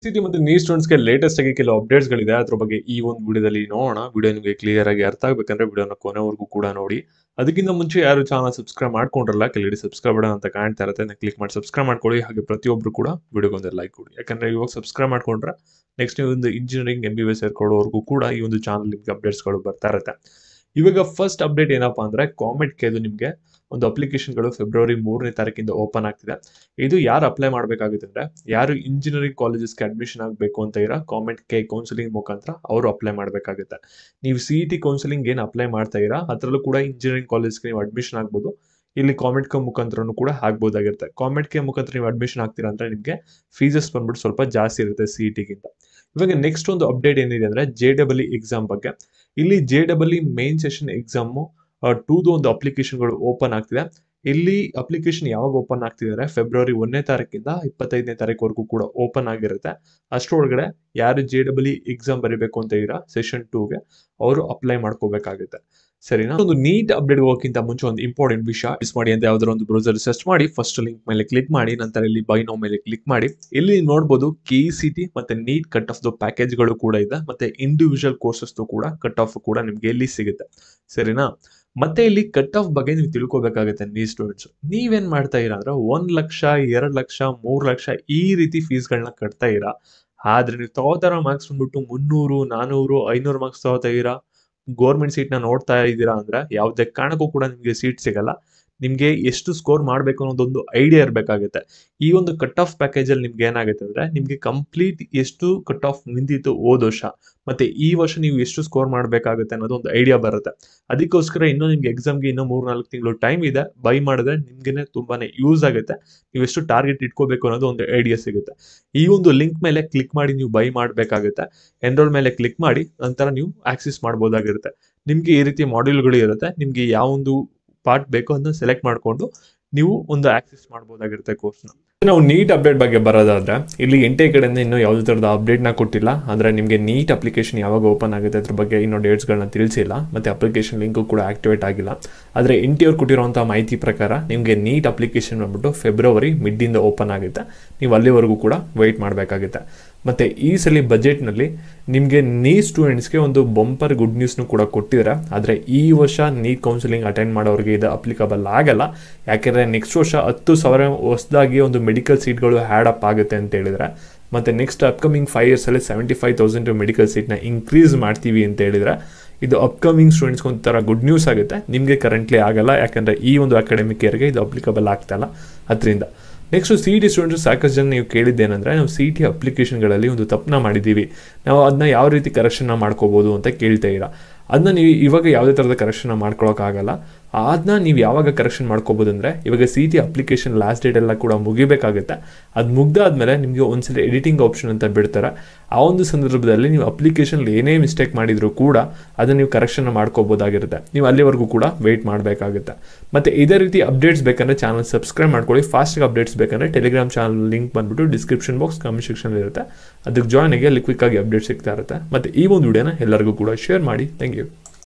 City ಮತ್ತು neat ಸ್ಟೂಡೆಂಟ್ಸ್ಗೆ latest ಆಗಿ ಕೆಲವು ಅಪ್ಡೇಟ್ಸ್ಗಳಿದೆ. ಅದ್ರ ಬಗ್ಗೆ ಈ ಒಂದು ವಿಡಿಯೋದಲ್ಲಿ ನೋಡೋಣ. ವಿಡಿಯೋ ನಿಮಗೆ ಕ್ಲಿಯರ್ ಆಗಿ ಅರ್ಥ ಆಗ್ಬೇಕಂದ್ರೆ ವಿಡಿಯೋನ ಕೊನೆವರೆಗೂ ಕೂಡ ನೋಡಿ. ಅದಕ್ಕಿಂತ ಮುಂಚೆ ಯಾರು ಚಾನಲ್ ಸಬ್ಸ್ಕ್ರೈಬ್ ಮಾಡ್ಕೊಂಡಿರಲ್ಲ, ಕೆಳಗಡೆ ಸಬ್ಸ್ಕ್ರೈಬ್ ಬಟನ್ ಅಂತ ಕಾಣ್ತಾ ಇರುತ್ತೆ, ಕ್ಲಿಕ್ ಮಾಡಿ ಸಬ್ಸ್ಕ್ರೈಬ್ ಮಾಡ್ಕೊಳ್ಳಿ. ಹಾಗೆ ಪ್ರತಿಯೊಬ್ಬರು ಕೂಡ ವಿಡಿಯೋಗೊಂದು ಲೈಕ್ ಕೊಡಿ. ಯಾಕಂದ್ರೆ ಇವಾಗ ಸಬ್ಸ್ಕ್ರೈಬ್ ಮಾಡ್ಕೊಂಡ್ರೆ ನೆಕ್ಸ್ಟ್ ನೀವು ಒಂದು ಇಂಜಿನಿಯರಿಂಗ್ MBBS ಸೇರ್ಕೊಳ್ಳೋವರೆಗೂ ಕೂಡ ಈ ಒಂದು ಚಾನಲ್ ನಿಮ್ಗೆ ಅಪ್ಡೇಟ್ಸ್ಗಳು ಬರ್ತಾ ಇರುತ್ತೆ. ಇವಾಗ ಫಸ್ಟ್ ಅಪ್ಡೇಟ್ ಏನಪ್ಪಾ ಅಂದ್ರೆ ಕಾಮೆಟ್ ಕೇದು ನಿಮಗೆ ಒಂದು ಅಪ್ಲಿಕೇಶನ್ಗಳು ಫೆಬ್ರವರಿ 3ನೇ ತಾರೀಕಿಂದ ಓಪನ್ ಆಗ್ತಿದೆ. ಇದು ಯಾರು ಅಪ್ಲೈ ಮಾಡಬೇಕಾಗುತ್ತೆ ಅಂದ್ರೆ ಯಾರು ಇಂಜಿನಿಯರಿಂಗ್ ಕಾಲೇಜಸ್ಗೆ ಅಡ್ಮಿಷನ್ ಆಗಬೇಕು ಅಂತ ಇರೋ ಕಾಮೆಂಟ್ ಕೆ ಕೌನ್ಸಿಲಿಂಗ್ ಮುಖಾಂತರ ಅವರು ಅಪ್ಲೈ ಮಾಡಬೇಕಾಗುತ್ತೆ. ನೀವು CET ಕೌನ್ಸಿಲಿಂಗ್ ಏನು ಅಪ್ಲೈ ಮಾಡ್ತಾ ಇರಾ ಅದರಲ್ಲೂ ಕೂಡ ಇಂಜಿನಿಯರಿಂಗ್ ಕಾಲೇಜ್ಗೆ ನೀವು ಅಡ್ಮಿಷನ್ ಆಗ್ಬೋದು. ಇಲ್ಲಿ ಕಾಮೆಂಟ್ ಕೆ ಮುಖಾಂತರನು ಕೂಡ ಆಗ್ಬೋದಾಗಿರುತ್ತೆ. ಕಾಮೆಂಟ್ ಕೆ ಮುಖಾಂತರ ನೀವು ಅಡ್ಮಿಷನ್ ಆಗ್ತೀರಾ ಅಂದ್ರೆ ನಿಮಗೆ ಫೀಸಸ್ ಬಂದ್ಬಿಟ್ಟು ಸ್ವಲ್ಪ ಜಾಸ್ತಿ ಇರುತ್ತೆ CET ಗಿಂತ. ಇವಾಗ ನೆಕ್ಸ್ಟ್ ಒಂದು ಅಪ್ಡೇಟ್ ಏನಿದೆ ಅಂದ್ರೆ JEE ಎಕ್ಸಾಮ್ ಬಗ್ಗೆ. ಇಲ್ಲಿ JEE ಮೇನ್ ಸೆಷನ್ ಎಕ್ಸಾಮು 2ದು ಒಂದು ಅಪ್ಲಿಕೇಶನ್ಗಳು ಓಪನ್ ಆಗ್ತಿದೆ. ಇಲ್ಲಿ ಅಪ್ಲಿಕೇಶನ್ ಯಾವಾಗ ಓಪನ್ ಆಗ್ತಿದ್ದಾರೆ ಫೆಬ್ರವರಿ 1ನೇ ತಾರೀಕಿಂದ 25ನೇ ತಾರೀಕುವರೆಗೂ ಕೂಡ ಓಪನ್ ಆಗಿರುತ್ತೆ. ಅಷ್ಟರೊಳಗಡೆ ಯಾರು JEE ಎಕ್ಸಾಮ್ ಬರೀಬೇಕು ಅಂತ ಇದ್ದೀರಾ ಸೆಷನ್ 2ಗೆ ಅವರು ಅಪ್ಲೈ ಮಾಡ್ಕೋಬೇಕಾಗುತ್ತೆ. ಸರಿನಾ? ಒಂದು ನೀಟ್ ಅಪ್ಡೇಟ್ ಹೋಗೋಕ್ಕಿಂತ ಮುಂಚೆ ಒಂದು ಇಂಪಾರ್ಟೆಂಟ್ ವಿಷಯ ಮಿಸ್ ಮಾಡಿ ಅಂತ ಯಾವ್ದಾರ ಒಂದು ಬ್ರೌಸರ್ ಸರ್ಚ್ ಮಾಡಿ ಫಸ್ಟ್ ಲಿಂಕ್ ಮೇಲೆ ಕ್ಲಿಕ್ ಮಾಡಿ, ನಂತರ ಇಲ್ಲಿ ಬೈ ನೌ ಮೇಲೆ ಕ್ಲಿಕ್ ಮಾಡಿ. ಇಲ್ಲಿ ನೋಡಬಹುದು KCT ಮತ್ತೆ ನೀಟ್ ಕಟ್ ಆಫ್ ಪ್ಯಾಕೇಜ್ಗಳು ಕೂಡ ಇದೆ, ಮತ್ತೆ ಇಂಡಿವಿಜುವಲ್ ಕೋರ್ಸಸ್ ಕೂಡ ಕಟ್ ಆಫ್ ಕೂಡ ನಿಮ್ಗೆ ಇಲ್ಲಿ ಸಿಗುತ್ತೆ. ಸರಿನಾ? ಮತ್ತೆ ಇಲ್ಲಿ ಕಟ್ ಆಫ್ ಬಗ್ಗೆ ನೀವು ತಿಳ್ಕೊಬೇಕಾಗುತ್ತೆ. ನೀಟ್ ಸ್ಟೂಡೆಂಟ್ಸ್ ನೀವೇನ್ ಮಾಡ್ತಾ ಇರಾ ಅಂದ್ರೆ 1 ಲಕ್ಷ 2 ಲಕ್ಷ 3 ಲಕ್ಷ ಈ ರೀತಿ ಫೀಸ್ಗಳನ್ನ ಕಟ್ತಾ ಇರಾ. ಆದ್ರೆ ನೀವು ತಗೋತಾರ ಮಾರ್ಕ್ಸ್ ಬಂದ್ಬಿಟ್ಟು 300 400 500 ಮಾರ್ಕ್ಸ್ ತಗೋತಾ ಇರಾ. ಗೌರ್ಮೆಂಟ್ ಸೀಟ್ ನ ನೋಡ್ತಾ ಇದ್ದೀರಾ ಅಂದ್ರೆ ಯಾವುದೇ ಕಾರಣಕ್ಕೂ ಕೂಡ ನಿಮ್ಗೆ ಸೀಟ್ ಸಿಗಲ್ಲ. ನಿಮ್ಗೆ ಎಷ್ಟು ಸ್ಕೋರ್ ಮಾಡಬೇಕು ಅನ್ನೋದೊಂದು ಐಡಿಯಾ ಇರಬೇಕಾಗುತ್ತೆ. ಈ ಒಂದು ಕಟ್ ಆಫ್ ಪ್ಯಾಕೇಜ್ ಅಲ್ಲಿ ನಿಮ್ಗೆ ಏನಾಗುತ್ತೆ ಅಂದ್ರೆ ನಿಮ್ಗೆ ಕಂಪ್ಲೀಟ್ ಎಷ್ಟು ಕಟ್ ಆಫ್ ನಿಂತಿತ್ತು ಹೋದ ವರ್ಷ ಮತ್ತೆ ಈ ವರ್ಷ ನೀವು ಎಷ್ಟು ಸ್ಕೋರ್ ಮಾಡಬೇಕಾಗುತ್ತೆ ಅನ್ನೋದು ಒಂದು ಐಡಿಯಾ ಬರುತ್ತೆ. ಅದಕ್ಕೋಸ್ಕರ ಇನ್ನೂ ನಿಮ್ಗೆ ಎಕ್ಸಾಮ್ಗೆ ಇನ್ನೂ 3-4 ತಿಂಗಳು ಟೈಮ್ ಇದೆ. ಬೈ ಮಾಡಿದ್ರೆ ನಿಮ್ಗೆ ತುಂಬಾನೇ ಯೂಸ್ ಆಗುತ್ತೆ. ನೀವು ಎಷ್ಟು ಟಾರ್ಗೆಟ್ ಇಟ್ಕೋಬೇಕು ಅನ್ನೋದು ಒಂದು ಐಡಿಯಾ ಸಿಗುತ್ತೆ. ಈ ಒಂದು ಲಿಂಕ್ ಮೇಲೆ ಕ್ಲಿಕ್ ಮಾಡಿ ನೀವು ಬೈ ಮಾಡಬೇಕಾಗುತ್ತೆ. ಎನ್ರೋಲ್ ಮೇಲೆ ಕ್ಲಿಕ್ ಮಾಡಿ ನಂತರ ನೀವು ಆಕ್ಸೆಸ್ ಮಾಡಬಹುದಾಗಿರುತ್ತೆ. ನಿಮ್ಗೆ ಈ ರೀತಿ ಮಾಡ್ಯೂಲ್ಗಳು ಇರುತ್ತೆ. ನಿಮ್ಗೆ ಯಾವ ಒಂದು ಪಾರ್ಟ್ ಬೇಕೋ ಅದನ್ನ ಸೆಲೆಕ್ಟ್ ಮಾಡ್ಕೊಂಡು ನೀವು ಒಂದು ಆಕ್ಸೆಸ್ ಮಾಡಬಹುದಾಗಿರುತ್ತೆ ಕೋರ್ಸ್ನ. ನಾವು ನೀಟ್ ಅಪ್ಡೇಟ್ ಬಗ್ಗೆ ಬರೋದಾದ್ರೆ ಇಲ್ಲಿ NTA ಕಡೆಯಿಂದ ಇನ್ನೂ ಯಾವುದೇ ಥರದ ಅಪ್ಡೇಟ್ನ ಕೊಟ್ಟಿಲ್ಲ. ಅಂದರೆ ನಿಮಗೆ ನೀಟ್ ಅಪ್ಲಿಕೇಶನ್ ಯಾವಾಗ ಓಪನ್ ಆಗುತ್ತೆ ಅದ್ರ ಬಗ್ಗೆ ಇನ್ನೂ ಡೇಟ್ಸ್ಗಳನ್ನ ತಿಳಿಸಿಲ್ಲ, ಮತ್ತು ಅಪ್ಲಿಕೇಶನ್ ಲಿಂಕು ಕೂಡ ಆಕ್ಟಿವೇಟ್ ಆಗಿಲ್ಲ. ಆದರೆ NTA ಅವ್ರು ಕೊಟ್ಟಿರುವಂಥ ಮಾಹಿತಿ ಪ್ರಕಾರ ನಿಮಗೆ ನೀಟ್ ಅಪ್ಲಿಕೇಶನ್ ಬಂದ್ಬಿಟ್ಟು ಫೆಬ್ರವರಿ ಮಿಡ್ಡಿಂದ ಓಪನ್ ಆಗುತ್ತೆ. ನೀವು ಅಲ್ಲಿವರೆಗೂ ಕೂಡ ವೆಯ್ಟ್ ಮಾಡಬೇಕಾಗುತ್ತೆ. ಮತ್ತು ಈ ಸಲ ಬಜೆಟ್ನಲ್ಲಿ ನಿಮಗೆ ನೀಟ್ ಸ್ಟೂಡೆಂಟ್ಸ್ಗೆ ಒಂದು ಬಂಪರ್ ಗುಡ್ ನ್ಯೂಸ್ನು ಕೂಡ ಕೊಟ್ಟಿದ್ದಾರೆ. ಆದರೆ ಈ ವರ್ಷ ನೀಟ್ ಕೌನ್ಸಿಲಿಂಗ್ ಅಟೆಂಡ್ ಮಾಡೋರಿಗೆ ಇದು ಅಪ್ಲಿಕಬಲ್ ಆಗಲ್ಲ. ಯಾಕೆಂದರೆ ನೆಕ್ಸ್ಟ್ ವರ್ಷ 10,000 ಹೊಸದಾಗಿ ಒಂದು ಮೆಡಿಕಲ್ ಸೀಟ್ಗಳು ಹ್ಯಾಡ್ ಅಪ್ ಆಗುತ್ತೆ ಅಂತ ಹೇಳಿದರೆ, ಮತ್ತು ನೆಕ್ಸ್ಟ್ ಅಪ್ಕಮಿಂಗ್ 5 ಇಯರ್ಸಲ್ಲಿ 75,000 ಮೆಡಿಕಲ್ ಸೀಟ್ನ ಇನ್ಕ್ರೀಸ್ ಮಾಡ್ತೀವಿ ಅಂತ ಹೇಳಿದರೆ ಇದು ಅಪ್ಕಮಿಂಗ್ ಸ್ಟೂಡೆಂಟ್ಸ್ಗೆ ಒಂಥರ ಗುಡ್ ನ್ಯೂಸ್ ಆಗುತ್ತೆ. ನಿಮಗೆ ಕರೆಂಟ್ಲಿ ಆಗಲ್ಲ, ಯಾಕಂದರೆ ಈ ಒಂದು ಅಕಾಡೆಮಿಕ್ ಇಯರ್ಗೆ ಇದು ಅಪ್ಲಿಕಬಲ್ ಆಗ್ತಾಯಿಲ್ಲ. ಅದರಿಂದ ನೆಕ್ಸ್ಟ್ CET ಸ್ಟೂಡೆಂಟ್ಸ್ ಸಾಕಷ್ಟು ಜನ ನೀವು ಕೇಳಿದ್ದೇನೆಂದರೆ ನಾವು CET ಅಪ್ಲಿಕೇಶನ್ಗಳಲ್ಲಿ ಒಂದು ತಪ್ಪನ್ನ ಮಾಡಿದ್ದೀವಿ, ನಾವು ಅದನ್ನ ಯಾವ ರೀತಿ ಕರೆಕ್ಷನ್ನ ಮಾಡ್ಕೋಬೋದು ಅಂತ ಕೇಳ್ತಾ ಇರಾ. ಅದನ್ನ ನೀವು ಇವಾಗ ಯಾವುದೇ ಥರದ ಕರೆಕ್ಷನ್ನ ಮಾಡ್ಕೊಳಕ್ಕಾಗಲ್ಲ. ಅದನ್ನ ನೀವು ಯಾವಾಗ ಕರೆಕ್ಷನ್ ಮಾಡ್ಕೋಬೋದು ಅಂದರೆ ಇವಾಗ CET ಅಪ್ಲಿಕೇಶನ್ ಲಾಸ್ಟ್ ಡೇಟ್ ಎಲ್ಲ ಕೂಡ ಮುಗಿಬೇಕಾಗುತ್ತೆ. ಅದು ಮುಗ್ದಾದ್ಮೇಲೆ ನಿಮಗೆ ಒಂದ್ಸಲ ಎಡಿಟಿಂಗ್ ಆಪ್ಷನ್ ಅಂತ ಬಿಡ್ತಾರೆ. ಆ ಒಂದು ಸಂದರ್ಭದಲ್ಲಿ ನೀವು ಅಪ್ಲಿಕೇಶನ್ಲಿ ಏನೇ ಮಿಸ್ಟೇಕ್ ಮಾಡಿದರೂ ಕೂಡ ಅದನ್ನು ನೀವು ಕರೆಕ್ಷನ್ನ ಮಾಡ್ಕೋಬೋದಾಗಿರುತ್ತೆ. ನೀವು ಅಲ್ಲಿವರೆಗೂ ಕೂಡ ವೆಯ್ಟ್ ಮಾಡಬೇಕಾಗುತ್ತೆ. ಮತ್ತು ಇದೇ ರೀತಿ ಅಪ್ಡೇಟ್ಸ್ ಬೇಕಂದರೆ ಚಾನಲ್ ಸಬ್ಸ್ಕ್ರೈಬ್ ಮಾಡ್ಕೊಳ್ಳಿ. ಫಾಸ್ಟಾಗಿ ಅಪ್ಡೇಟ್ಸ್ ಬೇಕಂದರೆ ಟೆಲಿಗ್ರಾಮ್ ಚಾನಲ್ ಲಿಂಕ್ ಬಂದುಬಿಟ್ಟು ಡಿಸ್ಕ್ರಿಪ್ಷನ್ ಬಾಕ್ಸ್ ಕಮೆಂಟ್ ಸೆಕ್ಷನ್ ಇರುತ್ತೆ. ಅದಕ್ಕೆ ಜಾಯ್ನ್ ಆಗಿ ಅಲ್ಲಿ ಕ್ವಿಕ್ ಆಗಿ ಅಪ್ಡೇಟ್ ಸಿಗ್ತಾ ಇರುತ್ತೆ. ಮತ್ತು ಈ ಒಂದು ವಿಡಿಯೋನ ಎಲ್ಲರಿಗೂ ಕೂಡ ಶೇರ್ ಮಾಡಿ. Thank you.